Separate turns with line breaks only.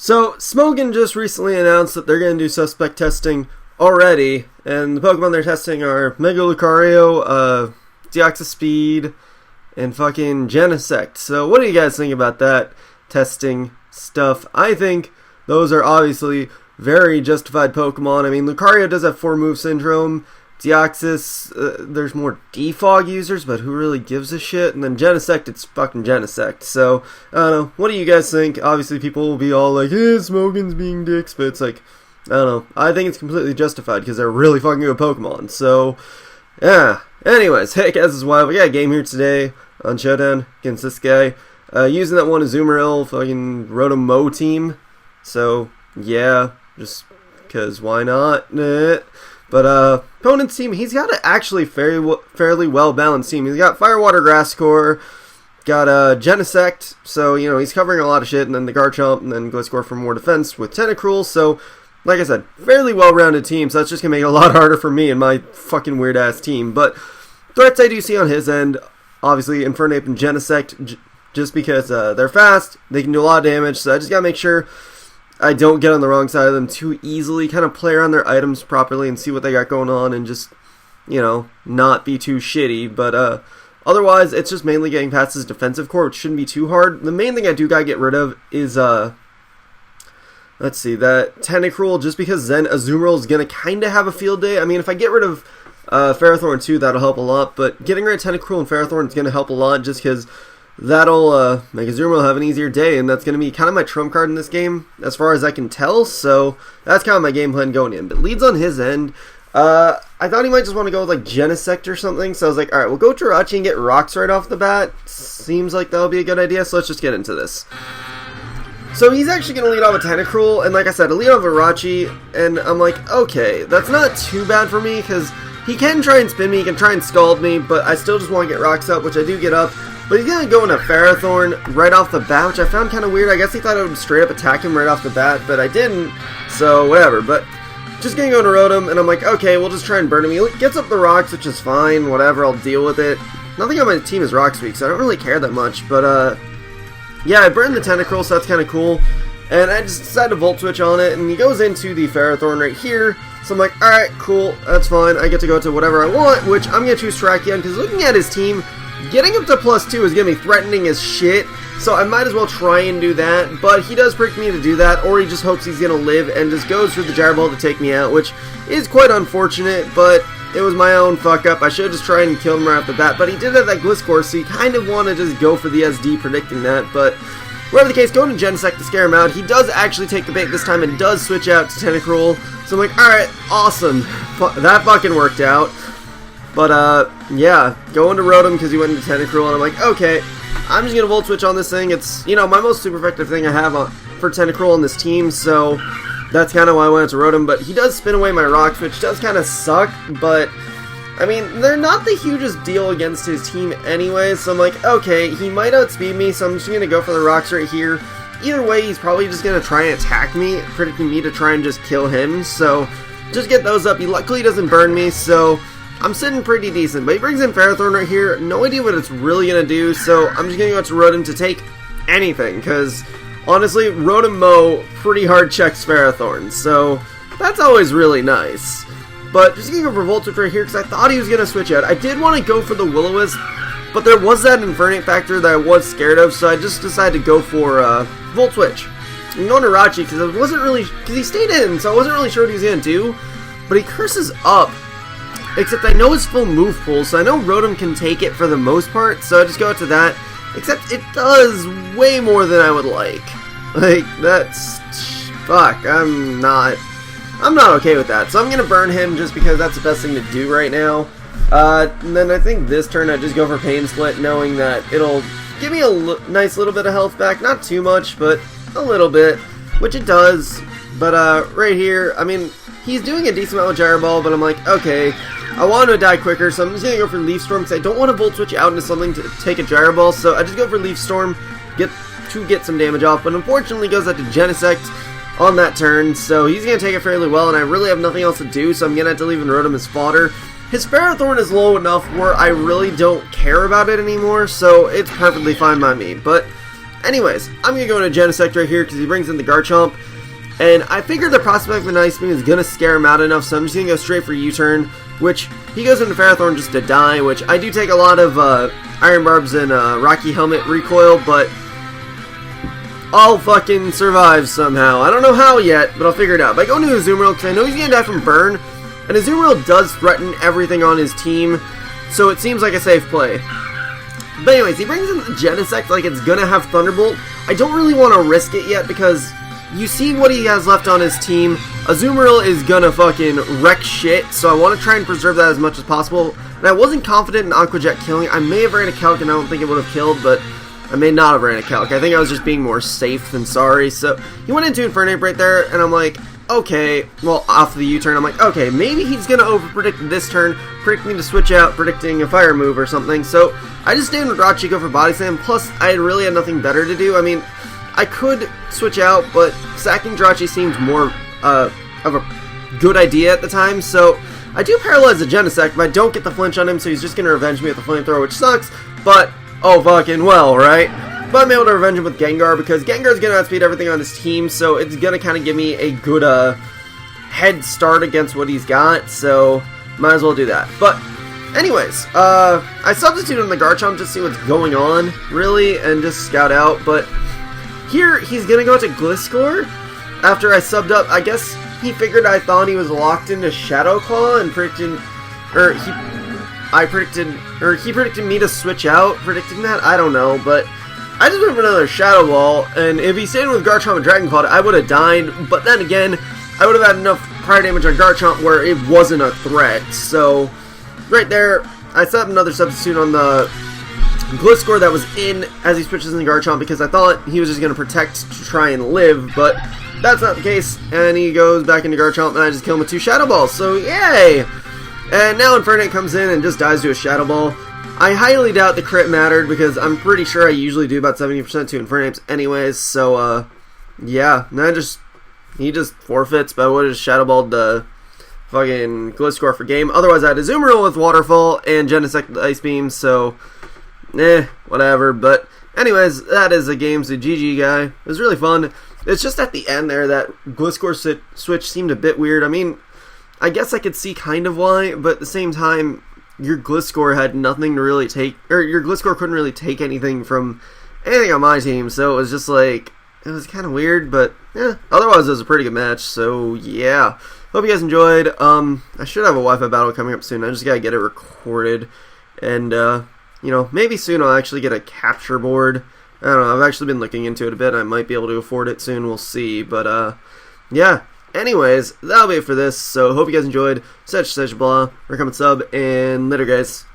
So, Smogon just recently announced that they're going to do suspect testing already, and the Pokemon they're testing are Mega Lucario, Deoxys Speed, and fucking Genesect. So, what do you guys think about that testing stuff? I think those are obviously very justified Pokemon. I mean, Lucario does have 4-move syndrome. Deoxys, there's more defog users, but who really gives a shit? And then Genesect, it's fucking Genesect. So, I don't know. What do you guys think? Obviously, people will be all like, Smogon's being dicks, but it's like, I don't know. I think it's completely justified because they're really fucking good Pokemon. So, yeah. Anyways, hey guys, this is Wild. We got a game here today on Showdown against this guy. Using that one Azumarill fucking Rotom team. So, yeah. Just because why not? But opponent's team, he's got an actually fairly well-balanced team. He's got Fire, Water, Grass Core, got Genesect, so, you know, he's covering a lot of shit, and then the Garchomp, and then Gliscor for more defense with Tentacruel, so, like I said, fairly well-rounded team, so that's just going to make it a lot harder for me and my fucking weird-ass team. But threats I do see on his end, obviously, Infernape and Genesect, just because they're fast, they can do a lot of damage, so I just got to make sure I don't get on the wrong side of them too easily, kind of play around their items properly and see what they got going on and just, you know, not be too shitty. But otherwise, it's just mainly getting past his defensive core, which shouldn't be too hard. The main thing I do gotta get rid of is, let's see, that Tentacruel, just because then Azumarill is gonna kind of have a field day. I mean, if I get rid of Ferrothorn too, that'll help a lot, but getting rid of Tentacruel and Ferrothorn is gonna help a lot just because that'll make Azumarill have an easier day, and that's going to be kind of my trump card in this game, as far as I can tell, so that's kind of my game plan going in. But leads on his end, I thought he might just want to go with, like, Genesect or something, so I was like, alright, we'll go Jirachi and get rocks right off the bat. Seems like that'll be a good idea, so let's just get into this. So he's actually going to lead off with Tentacruel, and like I said, a lead off with Jirachi, and I'm like, okay, that's not too bad for me, because he can try and spin me, he can try and scald me, but I still just want to get rocks up, which I do get up. But he's going to go into Ferrothorn right off the bat, which I found kind of weird. I guess he thought I would straight up attack him right off the bat, but I didn't, so whatever. But just going to go into Rotom, and I'm like, okay, we'll just try and burn him. He gets up the rocks, which is fine, whatever, I'll deal with it. Nothing on my team is rock speak, so I don't really care that much. But, yeah, I burned the Tentacruel, so that's kind of cool. And I just decided to Volt Switch on it, and he goes into the Ferrothorn right here. So I'm like, alright, cool, that's fine. I get to go to whatever I want, which I'm going to choose Terrakion, because looking at his team, getting up to +2 is going to be threatening as shit, so I might as well try and do that, but he does prick me to do that, or he just hopes he's going to live and just goes for the Gyro Ball to take me out, which is quite unfortunate, but it was my own fuck up. I should have just tried and killed him right off the bat, but he did have that Gliscor, so you kind of want to just go for the SD predicting that, but whatever the case, going to Genesect to scare him out. He does actually take the bait this time and does switch out to Tentacruel, so I'm like, alright, awesome, that fucking worked out. But, yeah, going to Rotom because he went into Tentacruel, and I'm like, okay, I'm just going to Volt Switch on this thing. It's, you know, my most super effective thing I have for Tentacruel on this team, so that's kind of why I went to Rotom. But he does spin away my rocks, which does kind of suck, but, I mean, they're not the hugest deal against his team anyway, so I'm like, okay, he might outspeed me, so I'm just going to go for the rocks right here. Either way, he's probably just going to try and attack me, predicting me to try and just kill him, so just get those up. He luckily doesn't burn me, so I'm sitting pretty decent, but he brings in Ferrothorn right here. No idea what it's really going to do, so I'm just going to go to Rotom to take anything, because honestly, Rotom pretty hard checks Ferrothorn, so that's always really nice. But just going to go for Volt Switch right here, because I thought he was going to switch out. I did want to go for the Will-O-Wisp, but there was that Infernape factor that I was scared of, so I just decided to go for Volt Switch. I'm going to Jirachi, because he stayed in, so I wasn't really sure what he was going to do, but he curses up. Except I know his full move pool, so I know Rotom can take it for the most part, so I just go to that. Except it does way more than I would like. Like, that's... fuck, I'm not okay with that. So I'm gonna burn him just because that's the best thing to do right now. And then I think this turn I just go for Pain Split, knowing that it'll give me a nice little bit of health back. Not too much, but a little bit, which it does. But right here, I mean, he's doing a decent amount with Gyro Ball, but I'm like, okay, I want him to die quicker, so I'm just going to go for Leaf Storm, because I don't want to Volt Switch out into something to take a Gyro Ball, so I just go for Leaf Storm, to get some damage off, but unfortunately goes out to Genesect on that turn, so he's going to take it fairly well, and I really have nothing else to do, so I'm going to have to leave Rotom as fodder. His Ferrothorn is low enough where I really don't care about it anymore, so it's perfectly fine by me, but anyways, I'm going to go into Genesect right here because he brings in the Garchomp. And I figured the prospect of an Ice Beam is going to scare him out enough, so I'm just going to go straight for U-turn, which he goes into Ferrothorn just to die, which I do take a lot of Iron Barbs and Rocky Helmet recoil, but I'll fucking survive somehow. I don't know how yet, but I'll figure it out. But I go into Azumarill because I know he's going to die from Burn, and Azumarill does threaten everything on his team, so it seems like a safe play. But anyways, he brings in the Genesect like it's going to have Thunderbolt. I don't really want to risk it yet because you see what he has left on his team. Azumarill is gonna fucking wreck shit, so I want to try and preserve that as much as possible. And I wasn't confident in Aqua Jet killing. I may have ran a Calc and I don't think it would have killed, but I may not have ran a Calc. I think I was just being more safe than sorry. So he went into Infernape right there, and I'm like, okay, well, off the U-turn, I'm like, okay, maybe he's gonna overpredict this turn, predicting to switch out, predicting a fire move or something. So I just stayed with Rachiko for Body Slam, plus I really had nothing better to do. I mean, I could switch out, but sacking Jirachi seemed more of a good idea at the time, so I do paralyze the Genesect, but I don't get the flinch on him, so he's just going to revenge me with the Flamethrower, which sucks, but oh fucking well, right? But I'm able to revenge him with Gengar, because Gengar's going to outspeed everything on his team, so it's going to kind of give me a good head start against what he's got, so might as well do that. But anyways, I substituted on the Garchomp to see what's going on, really, and just scout out, but here, he's going to go to Gliscor after I subbed up. I guess he figured I thought he was locked into Shadow Claw and predicted, he predicted me to switch out, predicting that? I don't know, but I just went for another Shadow Ball, and if he stayed with Garchomp and Dragon Claw, I would have died, but then again, I would have had enough prior damage on Garchomp where it wasn't a threat, so right there, I set up another substitute on the Gliscor that was in as he switches into Garchomp because I thought he was just going to protect to try and live, but that's not the case, and he goes back into Garchomp and I just kill him with 2 Shadow Balls, so yay! And now Infernape comes in and just dies to a Shadow Ball. I highly doubt the crit mattered because I'm pretty sure I usually do about 70% to Infernapes anyways, so yeah, now he just forfeits, but I would have Shadow Balled the fucking Gliscor for game. Otherwise I had Azumarill with Waterfall and Genesect with Ice Beam, so whatever. But anyways, that is the game, so GG guy. It was really fun. It's just at the end there that Gliscor switch seemed a bit weird. I mean, I guess I could see kind of why, but at the same time, your Gliscor had nothing to really take, or your Gliscor couldn't really take anything from anything on my team, so it was just like, it was kind of weird, but yeah, otherwise it was a pretty good match, so yeah. Hope you guys enjoyed. I should have a Wi-Fi battle coming up soon. I just gotta get it recorded, and you know, maybe soon I'll actually get a capture board. I don't know, I've actually been looking into it a bit. I might be able to afford it soon, we'll see. But, yeah. Anyways, that'll be it for this. So, hope you guys enjoyed. Such blah. Recommend sub, and later, guys.